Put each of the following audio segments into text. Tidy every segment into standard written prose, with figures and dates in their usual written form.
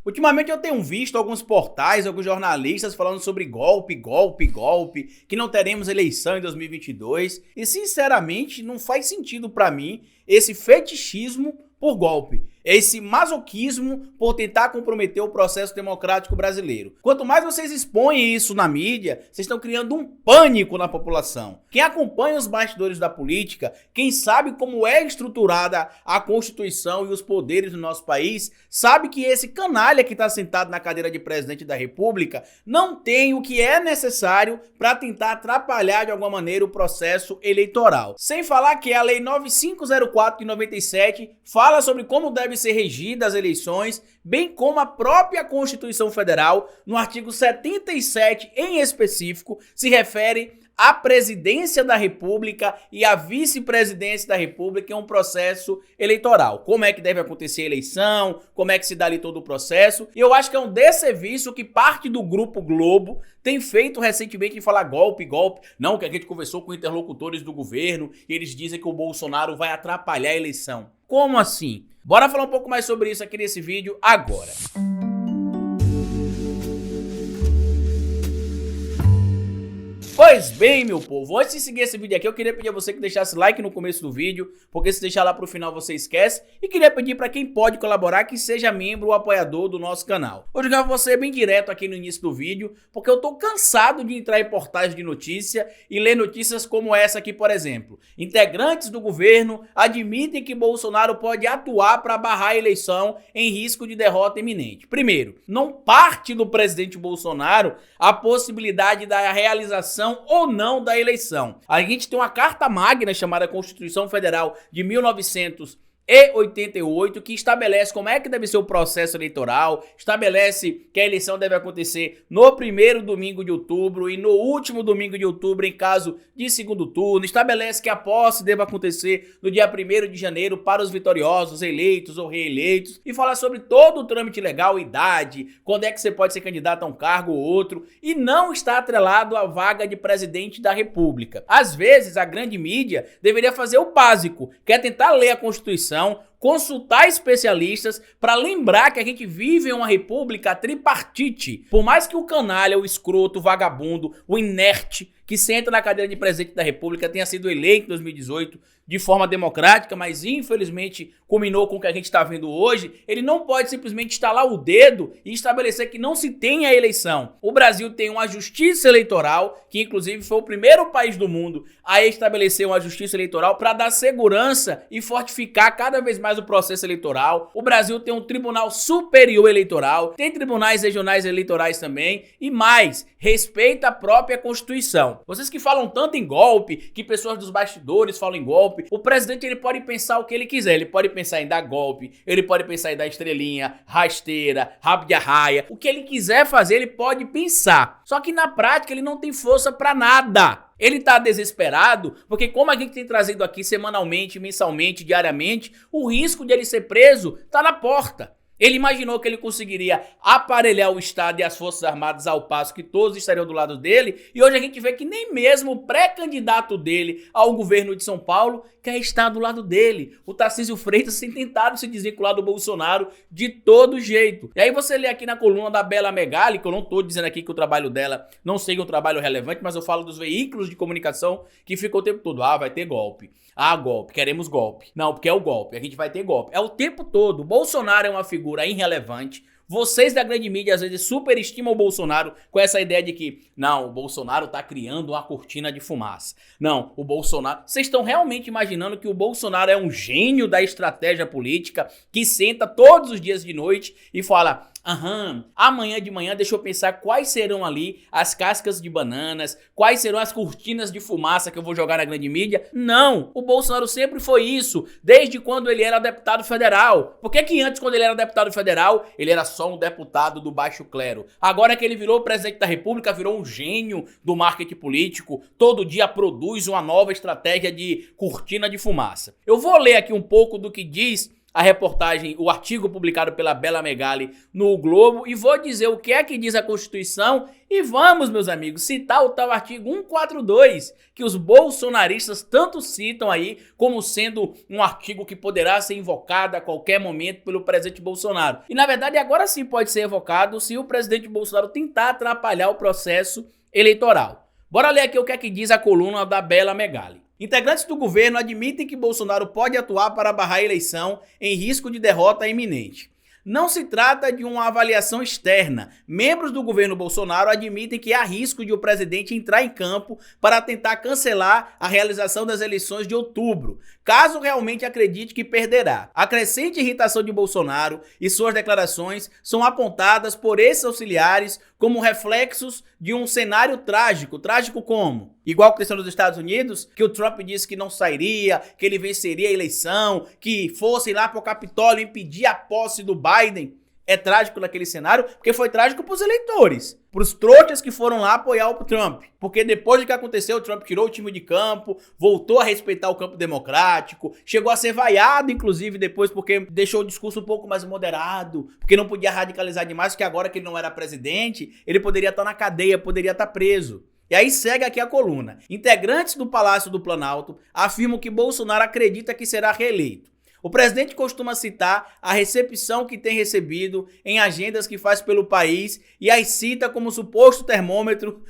Ultimamente eu tenho visto alguns portais, alguns jornalistas falando sobre golpe, que não teremos eleição em 2022 e sinceramente não faz sentido pra mim esse fetichismo por golpe, esse masoquismo por tentar comprometer o processo democrático brasileiro. Quanto mais vocês expõem isso na mídia, vocês estão criando um pânico na população. Quem acompanha os bastidores da política, quem sabe como é estruturada a Constituição e os poderes do nosso país, sabe que esse canalha que está sentado na cadeira de presidente da República não tem o que é necessário para tentar atrapalhar de alguma maneira o processo eleitoral. Sem falar que a Lei 9504 de 97 fala sobre como devem ser regidas as eleições, bem como a própria Constituição Federal, no artigo 77 em específico, se refere à presidência da República e à vice-presidência da República em um processo eleitoral. Como é que deve acontecer a eleição, como é que se dá ali todo o processo. E eu acho que é um desserviço que parte do Grupo Globo tem feito recentemente em falar golpe. Não, que a gente conversou com interlocutores do governo e eles dizem que o Bolsonaro vai atrapalhar a eleição. Como assim? Bora falar um pouco mais sobre isso aqui nesse vídeo agora. Pois bem, meu povo, antes de seguir esse vídeo aqui, eu queria pedir a você que deixasse like no começo do vídeo, porque se deixar lá pro final você esquece, e queria pedir para quem pode colaborar que seja membro ou apoiador do nosso canal. Vou jogar pra você bem direto aqui no início do vídeo, porque eu tô cansado de entrar em portais de notícia e ler notícias como essa aqui, por exemplo. Integrantes do governo admitem que Bolsonaro pode atuar para barrar a eleição em risco de derrota iminente. Primeiro, não parte do presidente Bolsonaro a possibilidade da realização ou não da eleição. A gente tem uma carta magna chamada Constituição Federal de 1988 que estabelece como é que deve ser o processo eleitoral, estabelece que a eleição deve acontecer no primeiro domingo de outubro e no último domingo de outubro em caso de segundo turno, estabelece que a posse deve acontecer no dia 1º de janeiro para os vitoriosos, eleitos ou reeleitos, e fala sobre todo o trâmite legal, idade, quando é que você pode ser candidato a um cargo ou outro, e não está atrelado à vaga de presidente da República. Às vezes a grande mídia deveria fazer o básico, que é tentar ler a Constituição, consultar especialistas para lembrar que a gente vive em uma república tripartite. Por mais que o canalha, o escroto, o vagabundo, o inerte que senta na cadeira de presidente da República tenha sido eleito em 2018 de forma democrática, mas infelizmente culminou com o que a gente está vendo hoje, ele não pode simplesmente estalar o dedo e estabelecer que não se tenha eleição. O Brasil tem uma justiça eleitoral, que inclusive foi o primeiro país do mundo a estabelecer uma justiça eleitoral para dar segurança e fortificar cada vez mais o processo eleitoral. O Brasil tem um Tribunal Superior Eleitoral, tem tribunais regionais eleitorais também, e mais, respeita a própria Constituição. Vocês que falam tanto em golpe, que pessoas dos bastidores falam em golpe, o presidente ele pode pensar o que ele quiser, ele pode pensar em dar golpe, ele pode pensar em dar estrelinha, rasteira, rabo de arraia, o que ele quiser fazer ele pode pensar, só que na prática ele não tem força pra nada. Ele tá desesperado porque, como a gente tem trazido aqui semanalmente, mensalmente, diariamente, o risco de ele ser preso tá na porta. Ele imaginou que ele conseguiria aparelhar o Estado e as Forças Armadas ao passo que todos estariam do lado dele, e hoje a gente vê que nem mesmo o pré-candidato dele ao governo de São Paulo quer estar do lado dele. O Tarcísio Freitas tem tentado se desvincular do Bolsonaro de todo jeito. E aí você lê aqui na coluna da Bela Megali, que eu não tô dizendo aqui que o trabalho dela não seja um trabalho relevante, mas eu falo dos veículos de comunicação que ficam o tempo todo, vai ter golpe. Golpe, queremos golpe. Não, porque é o golpe, a gente vai ter golpe. É o tempo todo. O Bolsonaro é uma figura irrelevante. Vocês da grande mídia às vezes superestimam o Bolsonaro com essa ideia de que, não, o Bolsonaro tá criando uma cortina de fumaça. Não, o Bolsonaro... Vocês estão realmente imaginando que o Bolsonaro é um gênio da estratégia política que senta todos os dias de noite e fala... amanhã de manhã deixa eu pensar quais serão ali as cascas de bananas, quais serão as cortinas de fumaça que eu vou jogar na grande mídia. Não, o Bolsonaro sempre foi isso, desde quando ele era deputado federal. Por que antes, quando ele era deputado federal, ele era só um deputado do baixo clero? Agora que ele virou presidente da República, virou um gênio do marketing político, todo dia produz uma nova estratégia de cortina de fumaça. Eu vou ler aqui um pouco do que diz a reportagem, o artigo publicado pela Bela Megali no O Globo e vou dizer o que é que diz a Constituição e vamos, meus amigos, citar o tal artigo 142, que os bolsonaristas tanto citam aí como sendo um artigo que poderá ser invocado a qualquer momento pelo presidente Bolsonaro. E na verdade agora sim pode ser evocado se o presidente Bolsonaro tentar atrapalhar o processo eleitoral. Bora ler aqui o que é que diz a coluna da Bela Megali. Integrantes do governo admitem que Bolsonaro pode atuar para barrar a eleição em risco de derrota iminente. Não se trata de uma avaliação externa. Membros do governo Bolsonaro admitem que há risco de o presidente entrar em campo para tentar cancelar a realização das eleições de outubro, caso realmente acredite que perderá. A crescente irritação de Bolsonaro e suas declarações são apontadas por esses auxiliares como reflexos de um cenário trágico. Trágico como? Igual a questão dos Estados Unidos, que o Trump disse que não sairia, que ele venceria a eleição, que fossem lá para o Capitólio impedir a posse do Biden. É trágico naquele cenário, porque foi trágico para os eleitores, para os trouxas que foram lá apoiar o Trump. Porque depois do que aconteceu, o Trump tirou o time de campo, voltou a respeitar o campo democrático, chegou a ser vaiado, inclusive, depois, porque deixou o discurso um pouco mais moderado, porque não podia radicalizar demais, porque agora que ele não era presidente, ele poderia estar na cadeia, poderia estar preso. E aí segue aqui a coluna. Integrantes do Palácio do Planalto afirmam que Bolsonaro acredita que será reeleito. O presidente costuma citar a recepção que tem recebido em agendas que faz pelo país e as cita como suposto termômetro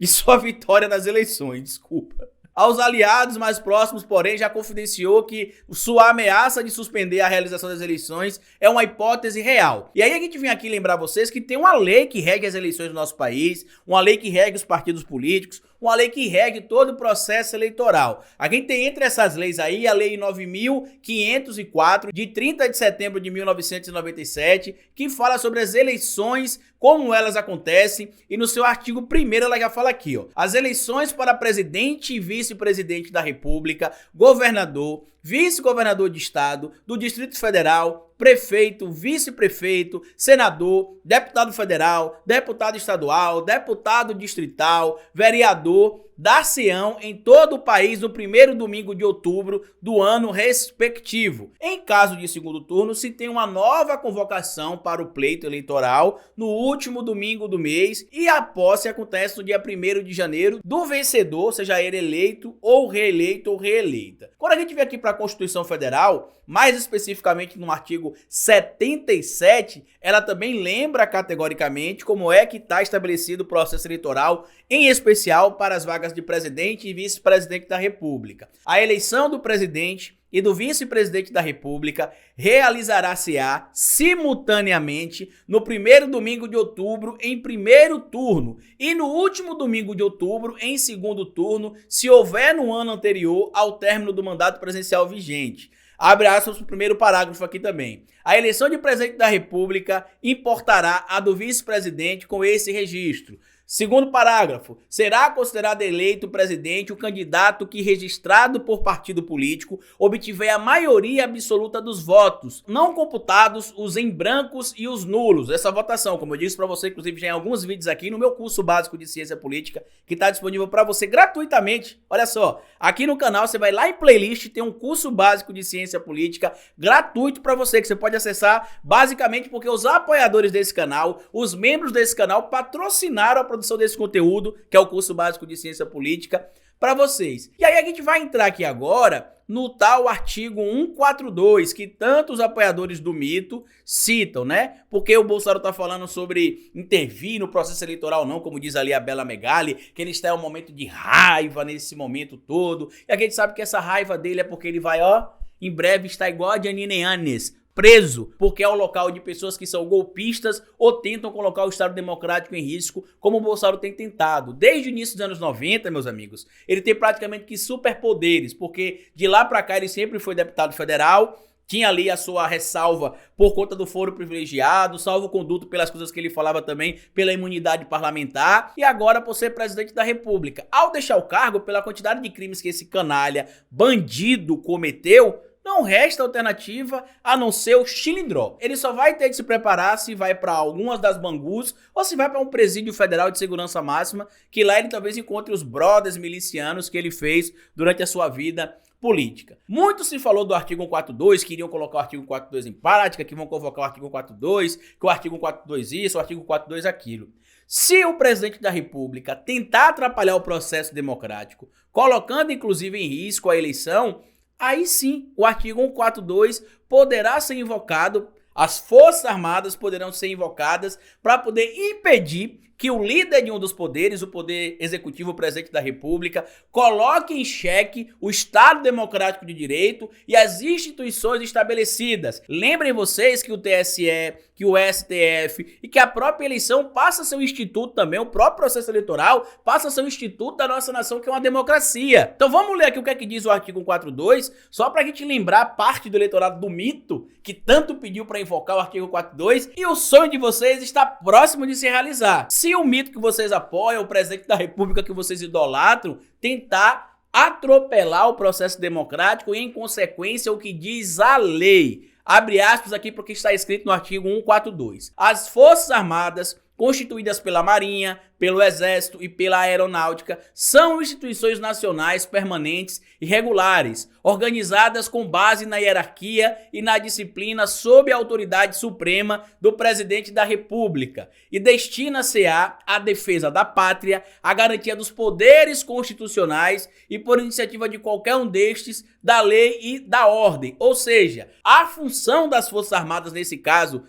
de sua vitória nas eleições. Desculpa. Aos aliados mais próximos, porém, já confidenciou que sua ameaça de suspender a realização das eleições é uma hipótese real. E aí a gente vem aqui lembrar vocês que tem uma lei que rege as eleições do nosso país, uma lei que rege os partidos políticos, uma lei que rege todo o processo eleitoral. A gente tem entre essas leis aí a Lei 9.504, de 30 de setembro de 1997, que fala sobre as eleições, como elas acontecem, e no seu artigo 1º ela já fala aqui, ó, as eleições para presidente e vice-presidente da República, governador, vice-governador de estado, do Distrito Federal, prefeito, vice-prefeito, senador, deputado federal, deputado estadual, deputado distrital, vereador, dar-se-ão em todo o país no primeiro domingo de outubro do ano respectivo. Em caso de segundo turno, se tem uma nova convocação para o pleito eleitoral no último domingo do mês e a posse acontece no dia 1º de janeiro do vencedor, seja ele eleito ou reeleito ou reeleita. Quando a gente vem aqui para a Constituição Federal, mais especificamente no artigo 77, ela também lembra categoricamente como é que está estabelecido o processo eleitoral, em especial para as vagas de presidente e vice-presidente da República. A eleição do presidente e do vice-presidente da República realizará-se-á simultaneamente no primeiro domingo de outubro em primeiro turno e no último domingo de outubro em segundo turno, se houver no ano anterior ao término do mandato presidencial vigente. Abre aspas para o primeiro parágrafo aqui também. A eleição de presidente da República importará a do vice-presidente com esse registro. Segundo parágrafo, será considerado eleito presidente o candidato que, registrado por partido político, obtiver a maioria absoluta dos votos, não computados os em brancos e os nulos. Essa votação, como eu disse para você, inclusive já em alguns vídeos aqui no meu curso básico de ciência política, que está disponível para você gratuitamente. Olha só, aqui no canal você vai lá em playlist, tem um curso básico de ciência política gratuito para você, que você pode acessar basicamente porque os apoiadores desse canal, os membros desse canal patrocinaram a produção desse conteúdo, que é o curso básico de ciência política, para vocês. E aí a gente vai entrar aqui agora no tal artigo 142, que tantos apoiadores do mito citam, né? Porque o Bolsonaro tá falando sobre intervir no processo eleitoral não, como diz ali a Bela Megali, que ele está em um momento de raiva nesse momento todo. E a gente sabe que essa raiva dele é porque ele vai, ó, em breve estar igual a Jeanine Áñez, preso, porque é o local de pessoas que são golpistas ou tentam colocar o Estado Democrático em risco, como o Bolsonaro tem tentado. Desde o início dos anos 90, meus amigos, ele tem praticamente que superpoderes, porque de lá pra cá ele sempre foi deputado federal, tinha ali a sua ressalva por conta do foro privilegiado, salvo-conduto pelas coisas que ele falava também, pela imunidade parlamentar, e agora por ser presidente da República. Ao deixar o cargo, pela quantidade de crimes que esse canalha, bandido, cometeu, não resta alternativa a não ser o chilindró. Ele só vai ter de se preparar se vai para algumas das bangus ou se vai para um presídio federal de segurança máxima, que lá ele talvez encontre os brothers milicianos que ele fez durante a sua vida política. Muito se falou do artigo 142, que iriam colocar o artigo 142 em prática, que vão convocar o artigo 142, que o artigo 142 isso, o artigo 142 aquilo. Se o presidente da República tentar atrapalhar o processo democrático, colocando inclusive em risco a eleição, aí sim o artigo 142 poderá ser invocado, as Forças Armadas poderão ser invocadas para poder impedir que o líder de um dos poderes, o poder executivo, o presidente da República, coloque em xeque o Estado Democrático de Direito e as instituições estabelecidas. Lembrem vocês que o TSE, que o STF e que a própria eleição passa a ser um instituto também, o próprio processo eleitoral passa a ser um instituto da nossa nação, que é uma democracia. Então vamos ler aqui o que é que diz o artigo 142, só para a gente lembrar parte do eleitorado do mito, que tanto pediu para invocar o artigo 142, e o sonho de vocês está próximo de se realizar. Se o mito que vocês apoiam, o presidente da República que vocês idolatram, tentar atropelar o processo democrático e, em consequência, o que diz a lei. Abre aspas aqui porque está escrito no artigo 142. As Forças Armadas, constituídas pela Marinha, pelo Exército e pela Aeronáutica, são instituições nacionais permanentes e regulares, organizadas com base na hierarquia e na disciplina sob a autoridade suprema do Presidente da República e destina-se à defesa da pátria, à garantia dos poderes constitucionais e, por iniciativa de qualquer um destes, da lei e da ordem. Ou seja, a função das Forças Armadas nesse caso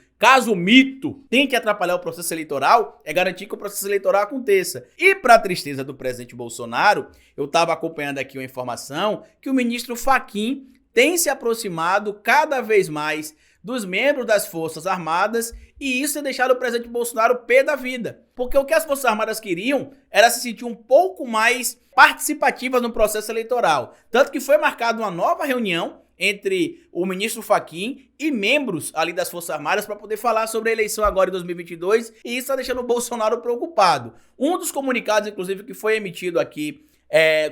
o mito tente atrapalhar o processo eleitoral, é garantir que o processo eleitoral aconteça. E para tristeza do presidente Bolsonaro, eu estava acompanhando aqui uma informação que o ministro Fachin tem se aproximado cada vez mais dos membros das Forças Armadas, e isso tem deixado o presidente Bolsonaro pé da vida. Porque o que as Forças Armadas queriam era se sentir um pouco mais participativas no processo eleitoral. Tanto que foi marcada uma nova reunião entre o ministro Fachin e membros ali das Forças Armadas para poder falar sobre a eleição agora em 2022, e isso está deixando o Bolsonaro preocupado. Um dos comunicados, inclusive, que foi emitido aqui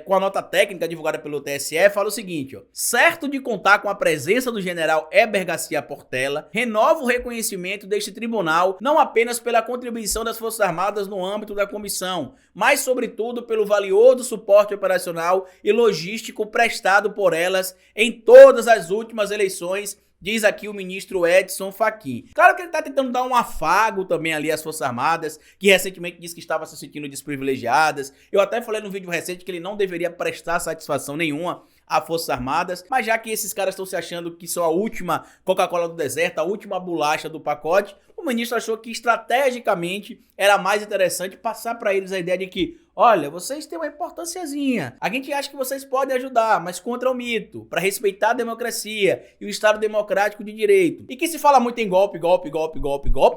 com a nota técnica divulgada pelo TSE, fala o seguinte, ó: certo de contar com a presença do general Heber Garcia Portela, renova o reconhecimento deste tribunal não apenas pela contribuição das Forças Armadas no âmbito da comissão, mas sobretudo pelo valioso suporte operacional e logístico prestado por elas em todas as últimas eleições, diz aqui o ministro Edson Fachin. Claro que ele está tentando dar um afago também ali às Forças Armadas, que recentemente disse que estava se sentindo desprivilegiadas. Eu até falei no vídeo recente que ele não deveria prestar satisfação nenhuma a Forças Armadas, mas já que esses caras estão se achando que são a última Coca-Cola do deserto, a última bolacha do pacote, o ministro achou que estrategicamente era mais interessante passar para eles a ideia de que, olha, vocês têm uma importânciazinha, a gente acha que vocês podem ajudar, mas contra o mito, para respeitar a democracia e o Estado Democrático de Direito. E que se fala muito em golpe,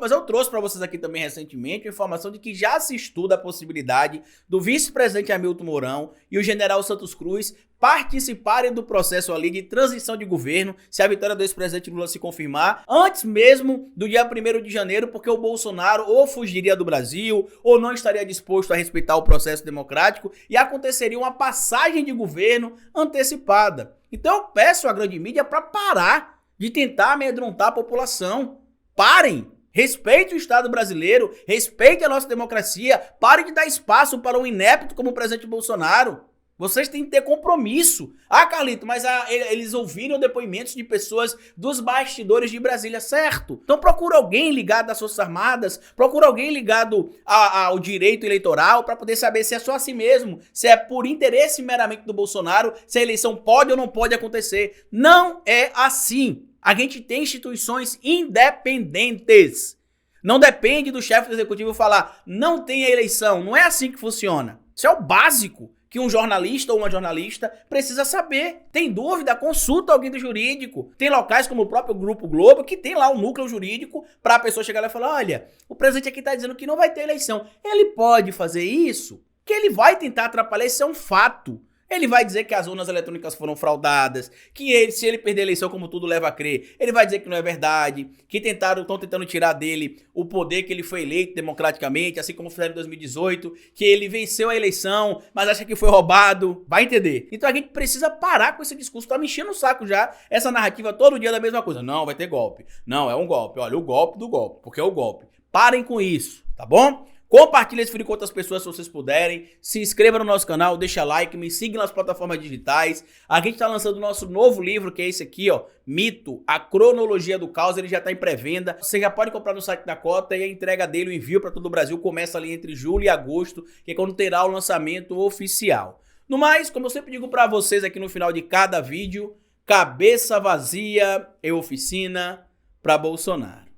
mas eu trouxe para vocês aqui também recentemente a informação de que já se estuda a possibilidade do vice-presidente Hamilton Mourão e o general Santos Cruz participarem do processo ali de transição de governo, se a vitória do ex-presidente Lula se confirmar, antes mesmo do dia 1º de janeiro, porque o Bolsonaro ou fugiria do Brasil, ou não estaria disposto a respeitar o processo democrático, e aconteceria uma passagem de governo antecipada. Então eu peço à grande mídia para parar de tentar amedrontar a população. Parem! Respeite o Estado brasileiro, respeite a nossa democracia, parem de dar espaço para um inepto como o presidente Bolsonaro. Vocês têm que ter compromisso. Ah, Carlito, mas eles ouviram depoimentos de pessoas dos bastidores de Brasília, certo? Então procura alguém ligado às Forças Armadas, procura alguém ligado ao direito eleitoral para poder saber se é só assim mesmo, se é por interesse meramente do Bolsonaro, se a eleição pode ou não pode acontecer. Não é assim. A gente tem instituições independentes. Não depende do chefe do executivo falar, não tem a eleição. Não é assim que funciona. Isso é o básico que um jornalista ou uma jornalista precisa saber. Tem dúvida? Consulta alguém do jurídico. Tem locais como o próprio Grupo Globo que tem lá um núcleo jurídico para a pessoa chegar lá e falar, olha, o presidente aqui está dizendo que não vai ter eleição. Ele pode fazer isso? Que ele vai tentar atrapalhar, isso é um fato. Ele vai dizer que as urnas eletrônicas foram fraudadas, que se ele perder a eleição, como tudo leva a crer, ele vai dizer que não é verdade, que estão tentando tirar dele o poder que ele foi eleito democraticamente, assim como fizeram em 2018, que ele venceu a eleição, mas acha que foi roubado. Vai entender. Então a gente precisa parar com esse discurso. Tá me enchendo o saco já, essa narrativa todo dia da mesma coisa. Não, vai ter golpe. Não, é um golpe. Olha, o golpe do golpe, porque é o golpe. Parem com isso, tá bom? Compartilhe esse vídeo com outras pessoas se vocês puderem. Se inscreva no nosso canal, deixa like, me siga nas plataformas digitais. A gente está lançando o nosso novo livro, que é esse aqui, ó, Mito, a cronologia do caos. Ele já está em pré-venda. Você já pode comprar no site da Cota e a entrega dele, o envio para todo o Brasil, começa ali entre julho e agosto, que é quando terá o lançamento oficial. No mais, como eu sempre digo para vocês aqui no final de cada vídeo, cabeça vazia é oficina para Bolsonaro.